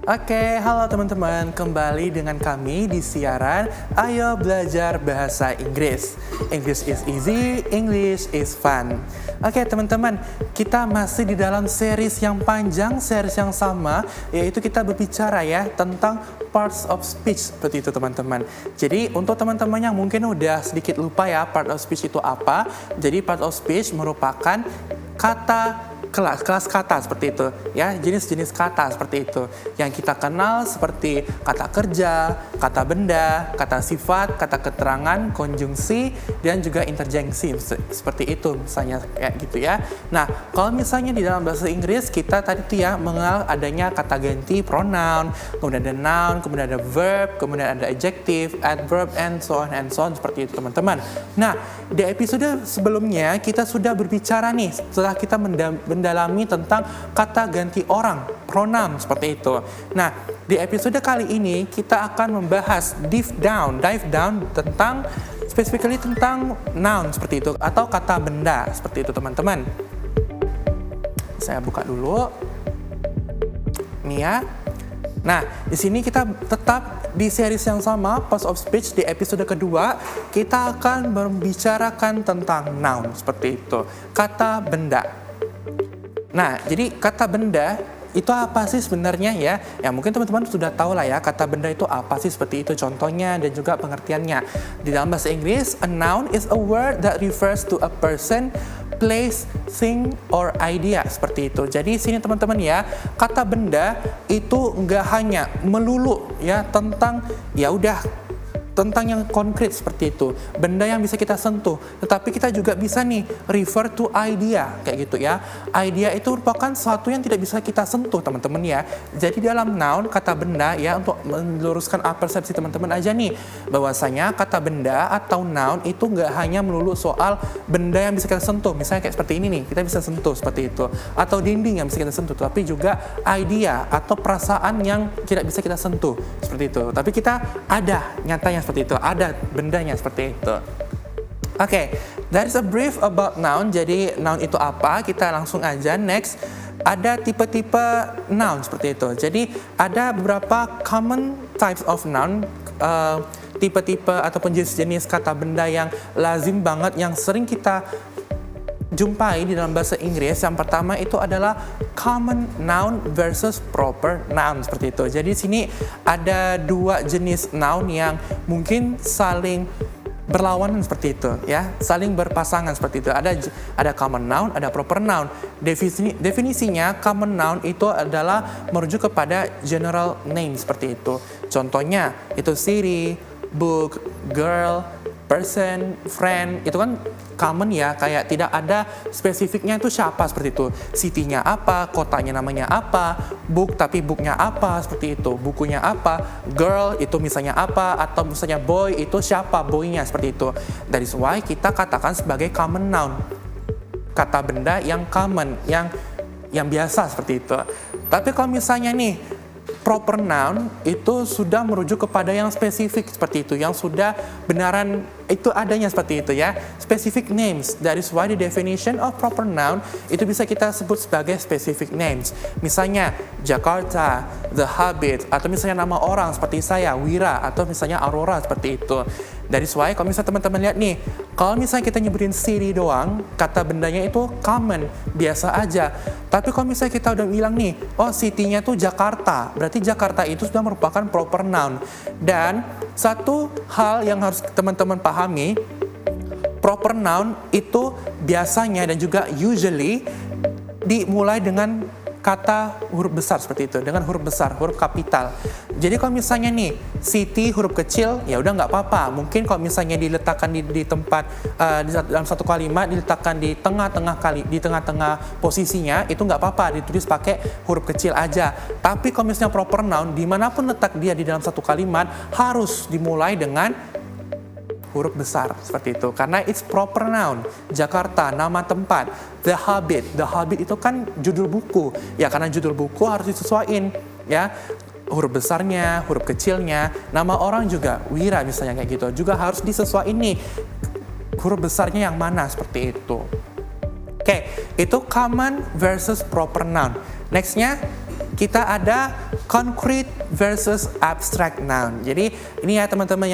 Oke, halo teman-teman, kembali dengan kami di siaran Ayo Belajar Bahasa Inggris. English is easy, English is fun. Oke teman-teman, kita masih di dalam series yang panjang, series yang sama, yaitu kita berbicara ya tentang parts of speech, seperti itu teman-teman. Jadi untuk teman-teman yang mungkin udah sedikit lupa ya part of speech itu apa, jadi part of speech merupakan kelas kata seperti itu ya, jenis-jenis kata seperti itu yang kita kenal seperti kata kerja, kata benda, kata sifat, kata keterangan, konjungsi, dan juga interjengsi seperti itu misalnya kayak gitu ya. Nah, kalau misalnya di dalam bahasa Inggris kita tadi tuh ya mengenal adanya kata ganti pronoun, kemudian ada noun, kemudian ada verb, kemudian ada adjective, adverb, and so on seperti itu teman-teman. Nah, di episode sebelumnya kita sudah berbicara nih setelah kita mendalami tentang kata ganti orang, pronoun seperti itu. Nah, di episode kali ini kita akan membahas dive down tentang specifically tentang noun seperti itu atau kata benda seperti itu teman-teman. Saya buka dulu. Nih ya. Nah, di sini kita tetap di series yang sama, Parts of Speech, di episode kedua, kita akan membicarakan tentang noun seperti itu, kata benda. Nah, jadi kata benda itu apa sih sebenarnya ya? Ya mungkin teman-teman sudah tahu lah ya kata benda itu apa sih seperti itu contohnya dan juga pengertiannya. Di dalam bahasa Inggris, a noun is a word that refers to a person, place, thing, or idea seperti itu. Jadi sini teman-teman ya, kata benda itu nggak hanya melulu ya tentang ya udah tentang yang konkret seperti itu, benda yang bisa kita sentuh, tetapi kita juga bisa nih refer to idea kayak gitu ya. Idea itu merupakan sesuatu yang tidak bisa kita sentuh teman-teman ya. Jadi dalam noun kata benda ya, untuk meluruskan persepsi teman-teman aja nih, bahwasanya kata benda atau noun itu nggak hanya melulu soal benda yang bisa kita sentuh, misalnya kayak seperti ini nih, kita bisa sentuh seperti itu, atau dinding yang bisa kita sentuh, tapi juga idea atau perasaan yang tidak bisa kita sentuh seperti itu, tapi kita ada nyatanya seperti itu, ada bendanya seperti itu. Oke, that is a brief about noun. Jadi noun itu apa? Kita langsung aja next. Ada tipe-tipe noun seperti itu. Jadi ada beberapa common types of noun, tipe-tipe ataupun jenis-jenis kata benda yang lazim banget, yang sering kita jumpai di dalam bahasa Inggris. Yang pertama itu adalah common noun versus proper noun seperti itu. Jadi sini ada dua jenis noun yang mungkin saling berlawanan seperti itu ya, saling berpasangan seperti itu. Ada common noun, ada proper noun. Definisinya common noun itu adalah merujuk kepada general name seperti itu. Contohnya itu city, book, girl, person, friend, itu kan common ya, kayak tidak ada spesifiknya itu siapa seperti itu. City-nya apa, kotanya namanya apa, book tapi booknya apa seperti itu, bukunya apa, girl itu misalnya apa, atau misalnya boy itu siapa boynya seperti itu. That is why kita katakan sebagai common noun, kata benda yang common, yang biasa seperti itu. Tapi kalau misalnya nih proper noun itu sudah merujuk kepada yang spesifik seperti itu, yang sudah benaran itu adanya seperti itu ya, specific names. That is why the definition of proper noun itu bisa kita sebut sebagai specific names. Misalnya Jakarta, The Habit, atau misalnya nama orang seperti saya, Wira, atau misalnya Aurora seperti itu. That is why kalau misalnya teman-teman lihat nih, kalau misalnya kita nyebutin city doang, kata bendanya itu common, biasa aja. Tapi kalau misalnya kita udah bilang nih, oh city-nya tuh Jakarta, berarti Jakarta itu sudah merupakan proper noun. Dan satu hal yang harus teman-teman pahami, proper noun itu biasanya dan juga usually dimulai dengan kata huruf besar seperti itu, dengan huruf besar, huruf kapital. Jadi kalau misalnya nih city huruf kecil, ya udah nggak apa-apa. Mungkin kalau misalnya diletakkan di tempat dalam satu kalimat, diletakkan di tengah-tengah posisinya, itu nggak apa-apa, ditulis pakai huruf kecil aja. Tapi kalau misalnya proper noun, dimanapun letak dia di dalam satu kalimat, harus dimulai dengan huruf besar seperti itu, karena it's proper noun. Jakarta, nama tempat. The Habit itu kan judul buku ya, karena judul buku harus disesuaikan ya, huruf besarnya, huruf kecilnya. Nama orang juga Wira misalnya kayak gitu, juga harus disesuaikan nih huruf besarnya yang mana seperti itu. Oke, itu common versus proper noun. Nextnya kita ada concrete versus abstract noun. Jadi ini ya teman-teman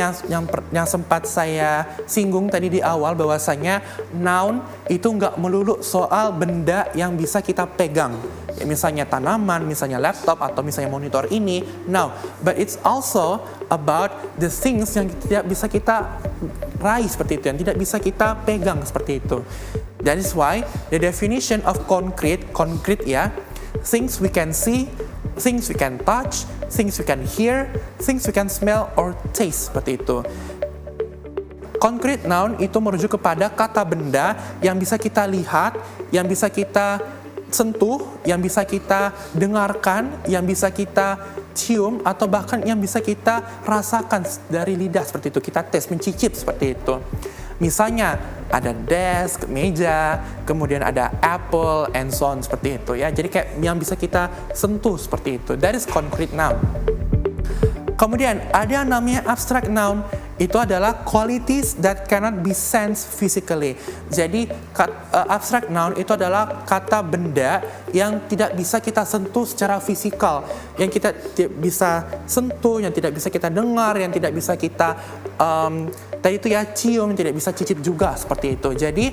yang sempat saya singgung tadi di awal, bahwasanya noun itu nggak melulu soal benda yang bisa kita pegang. Ya, misalnya tanaman, misalnya laptop, atau misalnya monitor ini. No, but it's also about the things yang tidak bisa kita raih seperti itu, yang tidak bisa kita pegang seperti itu. That is why the definition of concrete ya, things we can see, things we can touch, things we can hear, things we can smell or taste, seperti itu. Concrete noun itu merujuk kepada kata benda yang bisa kita lihat, yang bisa kita sentuh, yang bisa kita dengarkan, yang bisa kita cium, atau bahkan yang bisa kita rasakan dari lidah, seperti itu. Kita tes, mencicip, seperti itu. Misalnya ada desk, meja, kemudian ada apple, and so on, seperti itu ya. Jadi kayak yang bisa kita sentuh, seperti itu. That is concrete noun. Kemudian ada yang namanya abstract noun, itu adalah qualities that cannot be sensed physically. Jadi abstract noun itu adalah kata benda yang tidak bisa kita sentuh secara fisikal, yang kita tidak bisa sentuh, yang tidak bisa kita dengar, yang tidak bisa kita tadi itu ya cium, yang tidak bisa cicip juga, seperti itu. Jadi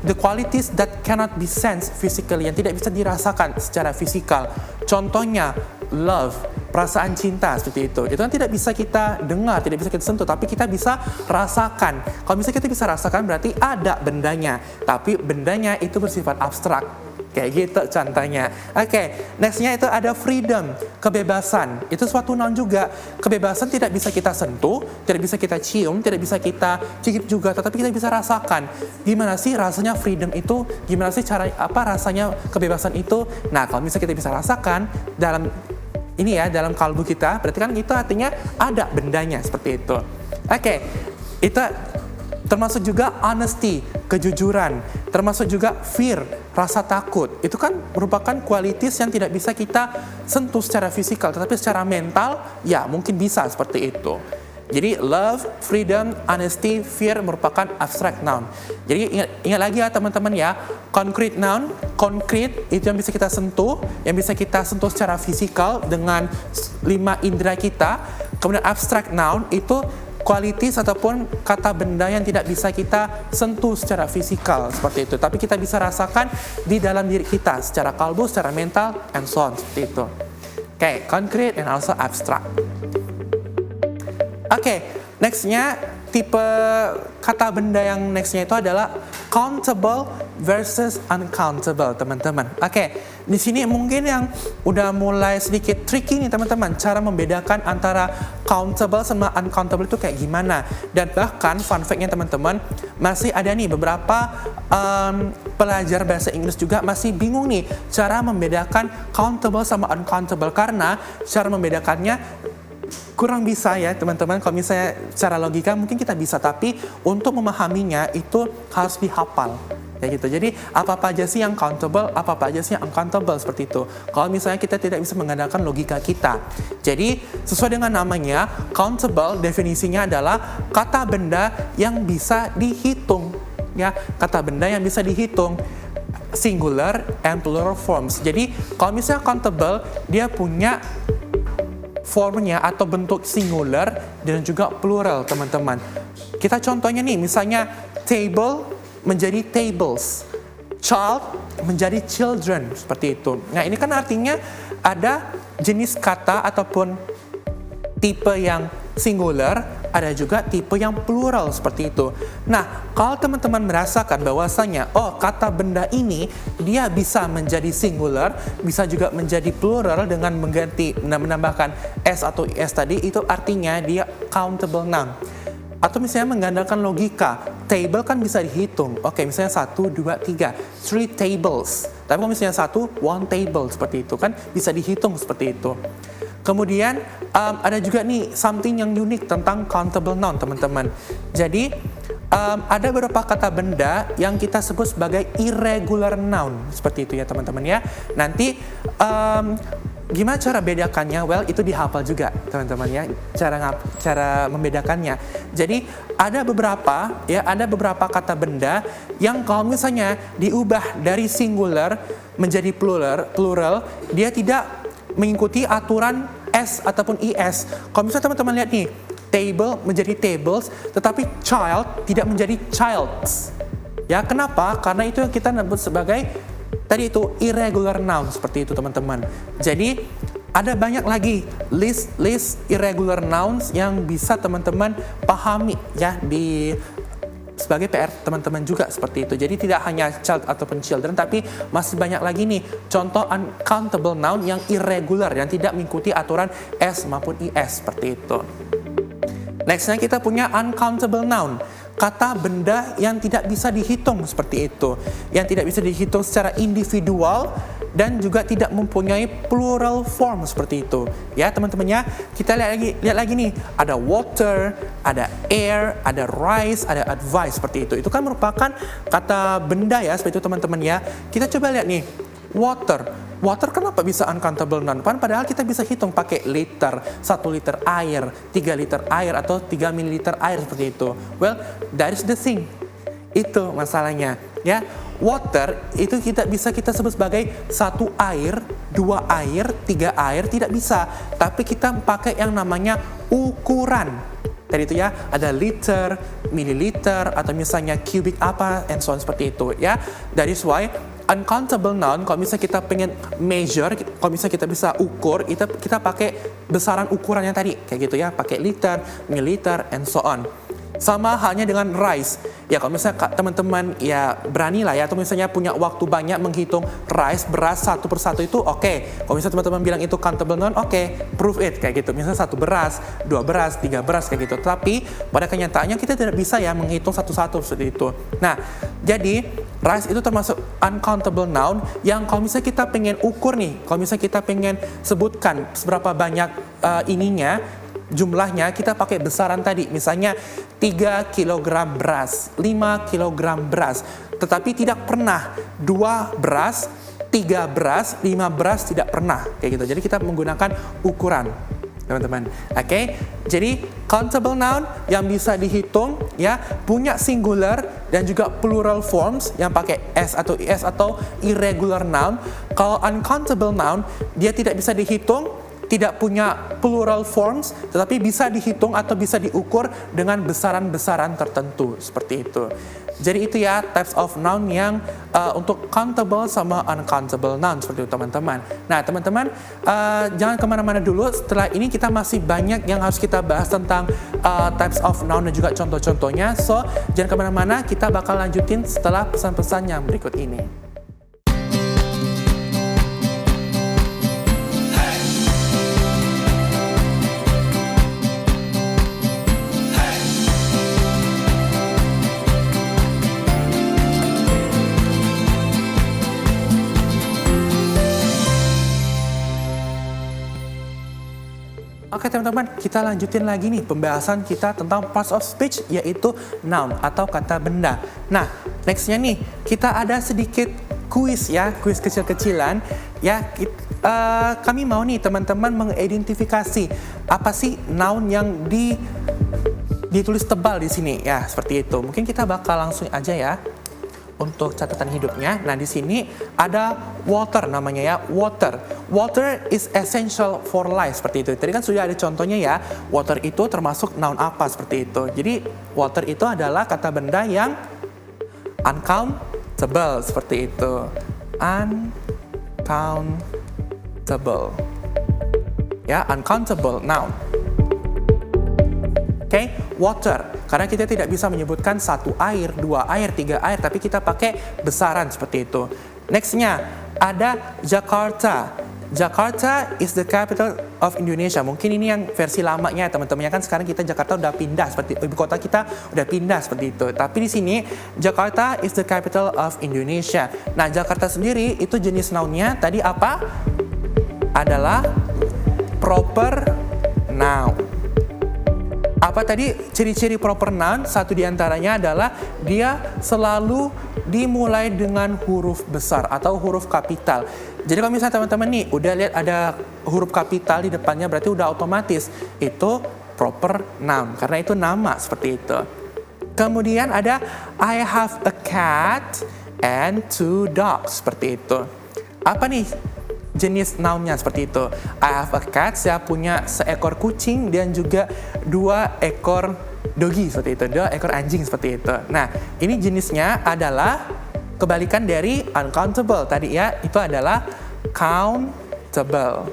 the qualities that cannot be sensed physically, yang tidak bisa dirasakan secara fisikal. Contohnya love, perasaan cinta, seperti itu. Itu kan tidak bisa kita dengar, tidak bisa kita sentuh, tapi kita bisa rasakan. Kalau misalnya kita bisa rasakan, berarti ada bendanya, tapi bendanya itu bersifat abstrak. Kayak gitu contohnya. Oke, nextnya itu ada freedom, kebebasan. Itu suatu noun juga. Kebebasan tidak bisa kita sentuh, tidak bisa kita cium, tidak bisa kita cicip juga, tetapi kita bisa rasakan. Gimana sih rasanya freedom itu? Gimana sih rasanya kebebasan itu? Nah, kalau misalnya kita bisa rasakan dalam ini ya, dalam kalbu kita, berarti kan itu artinya ada bendanya, seperti itu. Oke, itu termasuk juga honesty, kejujuran, termasuk juga fear, rasa takut. Itu kan merupakan qualities yang tidak bisa kita sentuh secara fisikal, tetapi secara mental, ya mungkin bisa seperti itu. Jadi love, freedom, honesty, fear merupakan abstract noun. Jadi ingat lagi ya teman-teman ya, concrete noun, concrete itu yang bisa kita sentuh, yang bisa kita sentuh secara fisikal dengan 5 indera kita. Kemudian abstract noun itu qualities ataupun kata benda yang tidak bisa kita sentuh secara fisikal, seperti itu. Tapi kita bisa rasakan di dalam diri kita secara kalbu, secara mental, and so on, seperti itu. Oke, concrete and also abstract. Oke, nextnya tipe kata benda yang nextnya itu adalah countable versus uncountable, teman-teman. Oke, di sini mungkin yang udah mulai sedikit tricky nih teman-teman, cara membedakan antara countable sama uncountable itu kayak gimana. Dan bahkan fun fact-nya teman-teman, masih ada nih beberapa pelajar bahasa Inggris juga masih bingung nih cara membedakan countable sama uncountable, karena cara membedakannya kurang bisa ya teman-teman. Kalau misalnya secara logika mungkin kita bisa, tapi untuk memahaminya itu harus dihafal ya gitu. Jadi apa-apa aja sih yang countable, apa-apa aja sih yang uncountable, seperti itu. Kalau misalnya kita tidak bisa mengandalkan logika kita. Jadi sesuai dengan namanya, countable definisinya adalah kata benda yang bisa dihitung ya, kata benda yang bisa dihitung, singular and plural forms. Jadi kalau misalnya countable, dia punya formnya atau bentuk singular dan juga plural, teman-teman. Kita contohnya nih, misalnya table menjadi tables, child menjadi children, seperti itu. Nah, ini kan artinya ada jenis kata ataupun tipe yang singular, ada juga tipe yang plural, seperti itu. Nah, kalau teman-teman merasakan bahwasanya, oh kata benda ini dia bisa menjadi singular, bisa juga menjadi plural dengan menambahkan s atau is tadi, itu artinya dia countable noun. Atau misalnya mengandalkan logika, table kan bisa dihitung. Oke, misalnya 1, 2, 3, 3 tables. Tapi kalau misalnya 1 table, seperti itu kan bisa dihitung seperti itu. Kemudian ada juga nih something yang unik tentang countable noun, teman-teman. Jadi ada beberapa kata benda yang kita sebut sebagai irregular noun, seperti itu ya teman-teman ya. Nanti gimana cara bedakannya? Well, itu dihafal juga teman-teman ya, cara membedakannya. Jadi ada beberapa kata benda yang kalau misalnya diubah dari singular menjadi plural, dia tidak mengikuti aturan S ataupun IS. Kalau misalnya teman-teman lihat nih, table menjadi tables, tetapi child tidak menjadi childs. Ya, kenapa? Karena itu yang kita sebut sebagai tadi itu irregular noun seperti itu teman-teman. Jadi ada banyak lagi list irregular nouns yang bisa teman-teman pahami ya di sebagai PR teman-teman juga seperti itu. Jadi tidak hanya child ataupun children, tapi masih banyak lagi nih contoh uncountable noun yang irregular, yang tidak mengikuti aturan S maupun IS seperti itu. Nextnya kita punya uncountable noun, kata benda yang tidak bisa dihitung seperti itu, yang tidak bisa dihitung secara individual dan juga tidak mempunyai plural form seperti itu. Ya teman-teman ya, kita lihat lagi nih, ada water, ada air, ada rice, ada advice seperti itu. Itu kan merupakan kata benda ya seperti itu teman-teman ya. Kita coba lihat nih, water. Water kenapa bisa uncountable noun? Padahal kita bisa hitung pakai liter, 1 liter air, 3 liter air, atau 3 mililiter air seperti itu. Well, that is the thing. Itu masalahnya. Ya, water itu kita sebut sebagai 1 air, 2 air, 3 air, tidak bisa. Tapi kita pakai yang namanya ukuran. Tadi itu ya, ada liter, mililiter, atau misalnya cubic apa, and so on seperti itu ya. That is why uncountable noun, kalau misalnya kita pengen measure, kalau misalnya kita bisa ukur, kita pakai besaran ukurannya tadi, kayak gitu ya, pakai liter, mililiter, and so on. Sama halnya dengan rice. Ya kalau misalnya teman-teman ya berani lah ya, atau misalnya punya waktu banyak menghitung rice, beras satu persatu itu oke. Kalau misalnya teman-teman bilang itu countable noun, oke, prove it kayak gitu. Misalnya 1 beras, 2 beras, 3 beras kayak gitu. Tapi pada kenyataannya kita tidak bisa ya menghitung satu-satu seperti itu. Nah, jadi rice itu termasuk uncountable noun yang kalau misalnya kita pengen ukur nih, kalau misalnya kita pengen sebutkan seberapa banyak jumlahnya, kita pakai besaran tadi, misalnya 3 kg beras, 5 kg beras, tetapi tidak pernah 2 beras, 3 beras, 5 beras, tidak pernah kayak gitu. Jadi kita menggunakan ukuran teman-teman. Oke, jadi countable noun yang bisa dihitung ya, punya singular dan juga plural forms yang pakai S atau IS atau irregular noun. Kalau uncountable noun dia tidak bisa dihitung, tidak punya plural forms, tetapi bisa dihitung atau bisa diukur dengan besaran-besaran tertentu seperti itu. Jadi itu ya types of noun yang untuk countable sama uncountable noun seperti itu teman-teman. Nah teman-teman jangan kemana-mana dulu. Setelah ini kita masih banyak yang harus kita bahas tentang types of noun dan juga contoh-contohnya. So jangan kemana-mana, kita bakal lanjutin setelah pesan-pesan yang berikut ini. Oke teman-teman, kita lanjutin lagi nih pembahasan kita tentang parts of speech, yaitu noun atau kata benda. Nah, nextnya nih, kita ada sedikit kuis ya, kuis kecil-kecilan ya. Kami mau nih teman-teman mengidentifikasi apa sih noun yang ditulis tebal di sini ya, seperti itu. Mungkin kita bakal langsung aja ya untuk catatan hidupnya. Nah, di sini ada water namanya ya, water. Water is essential for life seperti itu. Tadi kan sudah ada contohnya ya. Water itu termasuk noun apa seperti itu. Jadi, water itu adalah kata benda yang uncountable seperti itu. Uncountable. Ya, uncountable noun. Oke, water. Karena kita tidak bisa menyebutkan 1 air, 2 air, 3 air, tapi kita pakai besaran seperti itu. Nextnya ada Jakarta. Jakarta is the capital of Indonesia. Mungkin ini yang versi lamanya teman-teman. Kan sekarang kita Jakarta udah pindah seperti ibu kota kita udah pindah seperti itu. Tapi di sini Jakarta is the capital of Indonesia. Nah, Jakarta sendiri itu jenis nounnya tadi apa? Adalah proper noun. Apa tadi ciri-ciri proper noun? Satu diantaranya adalah dia selalu dimulai dengan huruf besar atau huruf kapital. Jadi kalau misalnya teman-teman nih udah lihat ada huruf kapital di depannya, berarti udah otomatis itu proper noun karena itu nama seperti itu. Kemudian ada I have a cat and 2 dogs seperti itu. Apa nih jenis noun-nya seperti itu. I have a cat, saya punya seekor kucing dan juga 2 ekor doggy seperti itu, 2 ekor anjing seperti itu. Nah, ini jenisnya adalah kebalikan dari uncountable tadi ya, itu adalah countable.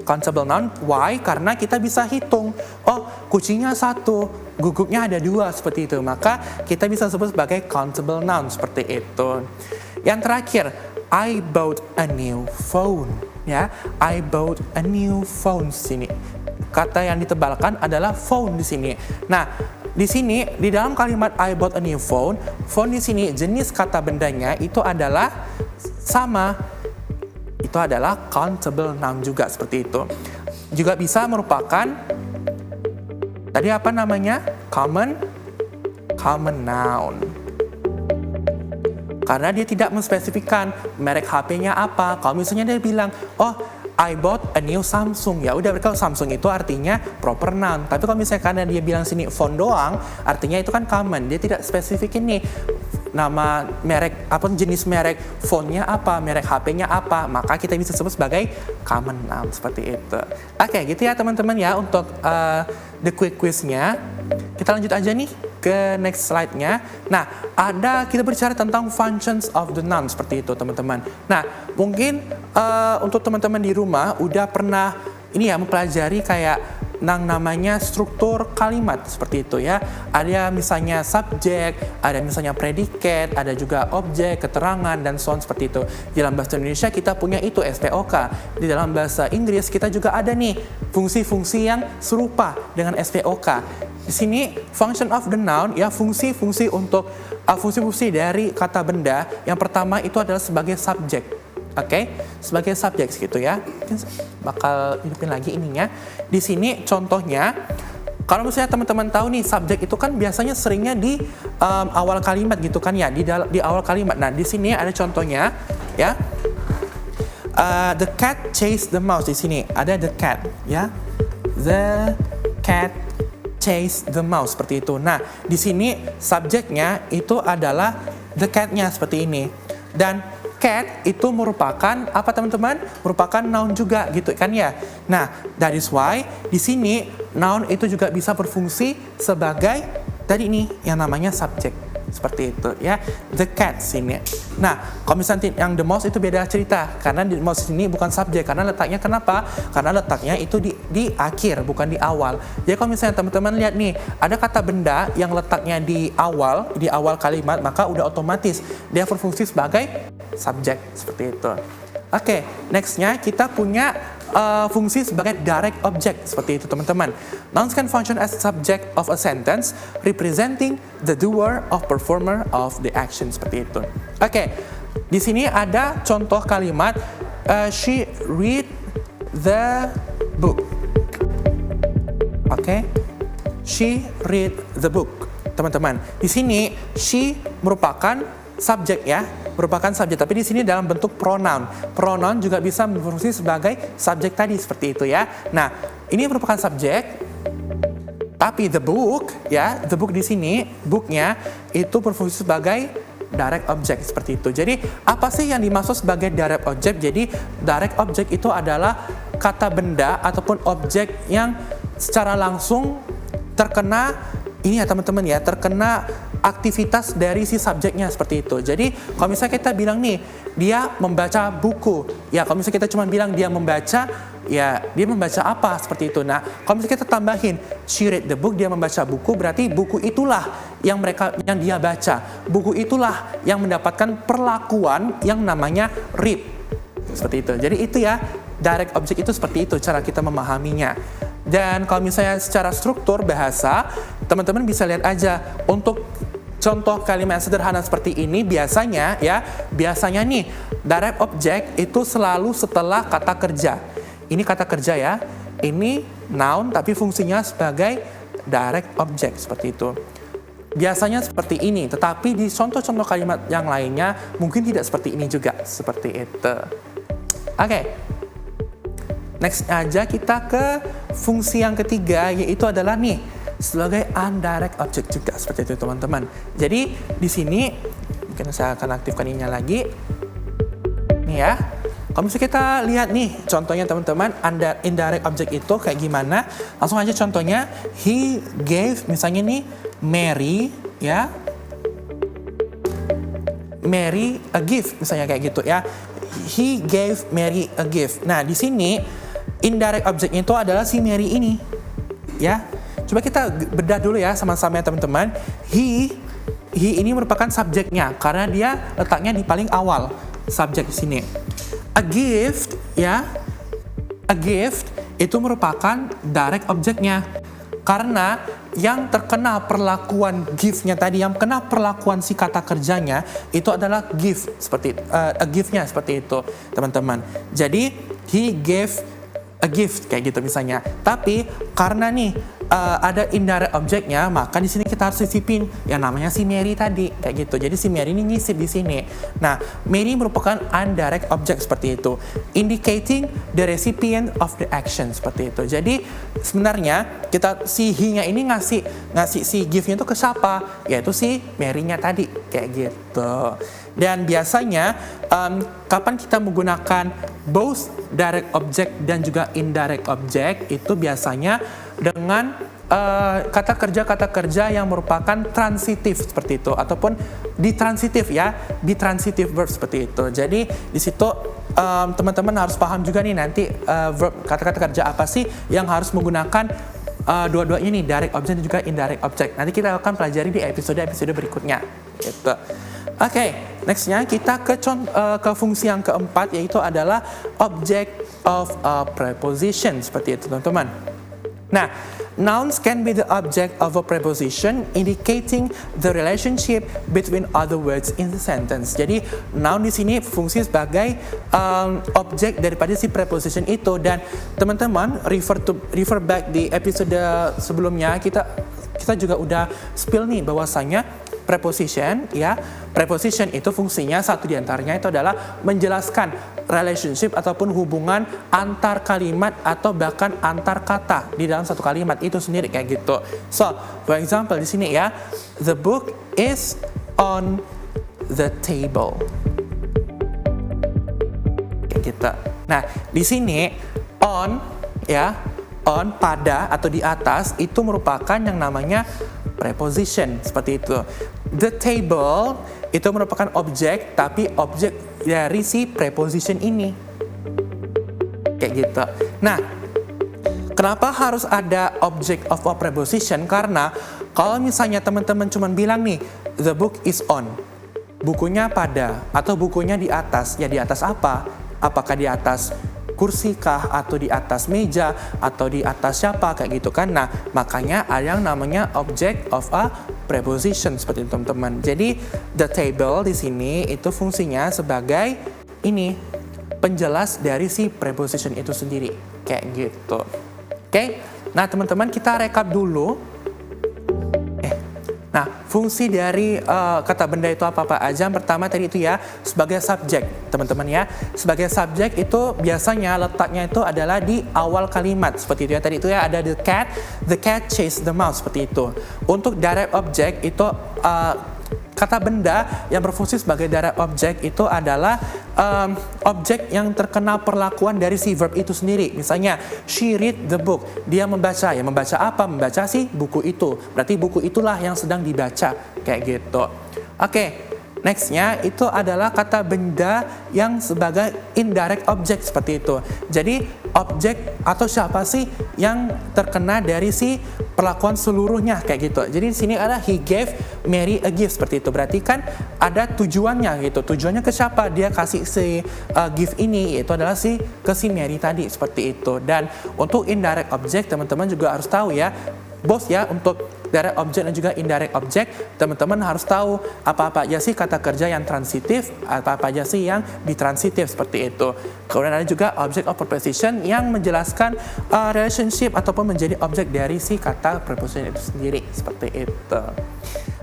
Countable noun, why? Karena kita bisa hitung. Oh, kucingnya 1, guguknya ada 2 seperti itu. Maka kita bisa sebut sebagai countable noun seperti itu. Yang terakhir, I bought a new phone. Ya, I bought a new phone sini. Kata yang ditebalkan adalah phone di sini. Nah, di sini di dalam kalimat I bought a new phone, phone di sini jenis kata bendanya itu adalah sama. Itu adalah countable noun juga seperti itu. Juga bisa merupakan tadi apa namanya? Common noun. Karena dia tidak menspesifikkan merek HP-nya apa. Kalau misalnya dia bilang, "Oh, I bought a new Samsung." Ya udah, kalau Samsung itu artinya proper noun. Tapi kalau misalnya karena dia bilang sini phone doang, artinya itu kan common. Dia tidak spesifikin nih nama merek apa, jenis merek phone-nya apa, merek HP-nya apa, maka kita bisa sebut sebagai common noun seperti itu. Oke, gitu ya teman-teman ya untuk the quick quiz-nya. Kita lanjut aja nih ke next slide-nya. Nah, kita berbicara tentang functions of the noun seperti itu teman-teman. Nah, mungkin untuk teman-teman di rumah udah pernah ini ya mempelajari kayak namanya struktur kalimat seperti itu ya. Ada misalnya subjek, ada misalnya predikat, ada juga objek, keterangan, dan so on seperti itu. Di dalam bahasa Indonesia kita punya itu SPOK. Di dalam bahasa Inggris kita juga ada nih fungsi-fungsi yang serupa dengan SPOK. Di sini function of the noun ya, fungsi-fungsi untuk fungsi-fungsi dari kata benda. Yang pertama itu adalah sebagai subjek. Oke, sebagai subjek gitu ya. Mungkin bakal hidupin lagi ininya. Di sini contohnya, kalau misalnya teman-teman tahu nih, subjek itu kan biasanya seringnya di awal kalimat gitu kan ya, di awal kalimat. Nah, di sini ada contohnya ya. The cat chased the mouse. Di sini ada the cat ya. The cat chased the mouse seperti itu. Nah, di sini subjeknya itu adalah the cat-nya seperti ini. Dan cat itu merupakan apa teman-teman? Merupakan noun juga gitu kan ya. Nah, that is why di sini noun itu juga bisa berfungsi sebagai tadi ini yang namanya subjek. Seperti itu ya. The cat sini. Nah, kalau misalnya yang the mouse itu beda cerita karena the mouse ini bukan subjek, karena letaknya kenapa? Karena letaknya itu di akhir bukan di awal. Jadi kalau misalnya teman-teman lihat nih, ada kata benda yang letaknya di awal kalimat, maka udah otomatis dia berfungsi sebagai subjek seperti itu. Oke, nextnya kita punya fungsi sebagai direct object seperti itu teman-teman. Nouns can function as subject of a sentence representing the doer or performer of the action seperti itu. Oke, di sini ada contoh kalimat she read the book. Oke, she read the book teman-teman. Di sini she merupakan subjek ya, merupakan subjek, tapi di sini dalam bentuk pronoun. Pronoun juga bisa berfungsi sebagai subjek tadi seperti itu ya. Nah, ini merupakan subjek, tapi the book ya, the book di sini, booknya itu berfungsi sebagai direct object seperti itu. Jadi apa sih yang dimaksud sebagai direct object? Jadi direct object itu adalah kata benda ataupun objek yang secara langsung terkena ini ya teman-teman ya, terkena aktivitas dari si subjeknya seperti itu. Jadi kalau misalnya kita bilang nih, dia membaca buku, ya kalau misalnya kita cuma bilang dia membaca, ya dia membaca apa seperti itu. Nah, kalau misalnya kita tambahin she read the book, dia membaca buku, berarti buku itulah yang dia baca. Buku itulah yang mendapatkan perlakuan yang namanya read. Seperti itu. Jadi itu ya, direct object itu seperti itu cara kita memahaminya. Dan kalau misalnya secara struktur bahasa, teman-teman bisa lihat aja untuk contoh kalimat sederhana seperti ini biasanya nih direct object itu selalu setelah kata kerja. Ini kata kerja ya. Ini noun tapi fungsinya sebagai direct object seperti itu. Biasanya seperti ini, tetapi di contoh-contoh kalimat yang lainnya mungkin tidak seperti ini juga, seperti itu. Oke. Next aja kita ke fungsi yang ketiga, yaitu adalah nih sebagai indirect object juga seperti itu teman-teman. Jadi di sini mungkin saya akan aktifkan ininya lagi. nih ya. Kalau misalnya kita lihat nih contohnya teman-teman, indirect object itu kayak gimana? Langsung aja contohnya, he gave, misalnya nih Mary ya, Mary a gift, misalnya kayak gitu ya. He gave Mary a gift. Nah di sini indirect objectnya itu adalah si Mary ini ya. Coba kita bedah dulu ya sama-sama ya teman-teman. He ini merupakan subjeknya karena dia letaknya di paling awal subjek di sini. A gift ya, a gift itu merupakan direct objectnya karena yang terkena perlakuan gift-nya tadi, yang kena perlakuan si kata kerjanya itu adalah gift, seperti a gift-nya seperti itu teman-teman. Jadi he gave a gift kayak gitu misalnya. Tapi karena nih ada indirect objectnya, maka di sini kita harus sisipin yang namanya si Mary tadi kayak gitu. Jadi si Mary ini nyisip di sini. Nah, Mary merupakan indirect object seperti itu, indicating the recipient of the action seperti itu. Jadi sebenarnya kita si he-nya ini ngasih si gift-nya itu ke siapa? Yaitu si Mary-nya tadi kayak gitu. Dan biasanya kapan kita menggunakan both direct object dan juga indirect object itu biasanya dengan kata kerja yang merupakan transitif seperti itu, ataupun ditransitif ya, ditransitif verb seperti itu. Jadi di situ teman-teman harus paham juga nih nanti verb kata-kata kerja apa sih yang harus menggunakan dua-duanya nih, direct object dan juga indirect object. Nanti kita akan pelajari di episode berikutnya gitu. Oke, nextnya kita ke fungsi yang keempat, yaitu adalah object of a preposition seperti itu teman-teman. Nah, nouns can be the object of a preposition indicating the relationship between other words in the sentence. Jadi noun di sini fungsi sebagai objek daripada si preposition itu, dan teman-teman refer back di episode sebelumnya kita juga udah spill nih bahwasanya preposition ya, preposition itu fungsinya satu diantaranya itu adalah menjelaskan relationship ataupun hubungan antar kalimat atau bahkan antar kata di dalam satu kalimat itu sendiri kayak gitu. So, for example di sini ya, the book is on the table. Kayak gitu. Nah, di sini on ya, on pada atau di atas itu merupakan yang namanya preposition seperti itu. The table itu merupakan objek, tapi objek dari si preposition ini kayak gitu. Nah, kenapa harus ada object of a preposition? Karena kalau misalnya teman-teman cuma bilang nih, the book is on, bukunya pada atau bukunya di atas, ya di atas apa? Apakah di atas kursi kah, atau di atas meja, atau di atas siapa kayak gitu kan. Nah, makanya ada yang namanya object of a preposition seperti itu teman-teman. Jadi the table di sini itu fungsinya sebagai ini penjelas dari si preposition itu sendiri kayak gitu. Oke? Nah, teman-teman kita rekap dulu. Nah, fungsi dari kata benda itu apa-apa aja. Yang pertama tadi itu ya, sebagai subjek, teman-teman ya. Sebagai subjek itu biasanya letaknya itu adalah di awal kalimat, seperti itu ya. Tadi itu ya ada the cat chased the mouse, seperti itu. Untuk direct object itu kata benda yang berfungsi sebagai direct object itu adalah objek yang terkena perlakuan dari si verb itu sendiri. Misalnya, she read the book. Dia membaca. Ya, membaca apa? Membaca si buku itu. Berarti buku itulah yang sedang dibaca. Kayak gitu. Oke. Nextnya itu adalah kata benda yang sebagai indirect object seperti itu. Jadi objek atau siapa sih yang terkena dari si perlakuan seluruhnya kayak gitu. Jadi di sini ada he gave Mary a gift seperti itu. Berarti kan ada tujuannya gitu. Tujuannya ke siapa? Dia kasih si gift ini, yaitu adalah ke si Mary tadi seperti itu. Dan untuk indirect object teman-teman juga harus tahu ya, bos ya, untuk direct object dan juga indirect object, teman-teman harus tahu apa-apa aja sih kata kerja yang transitif, apa-apa aja sih yang ditransitif seperti itu. Kemudian ada juga object of preposition yang menjelaskan relationship ataupun menjadi objek dari si kata preposition itu sendiri seperti itu.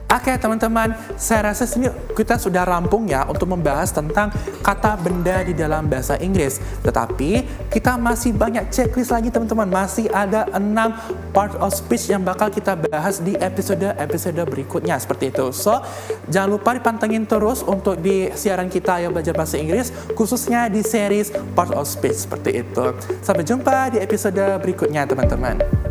Oke teman-teman, saya rasa sini kita sudah rampung ya untuk membahas tentang kata benda di dalam bahasa Inggris. Tetapi kita masih banyak checklist lagi teman-teman. Masih ada 6 part of speech yang bakal kita bahas di episode berikutnya seperti itu. So, jangan lupa dipantengin terus untuk di siaran kita yang belajar bahasa Inggris, khususnya di series part of speech seperti itu. Sampai jumpa di episode berikutnya teman-teman.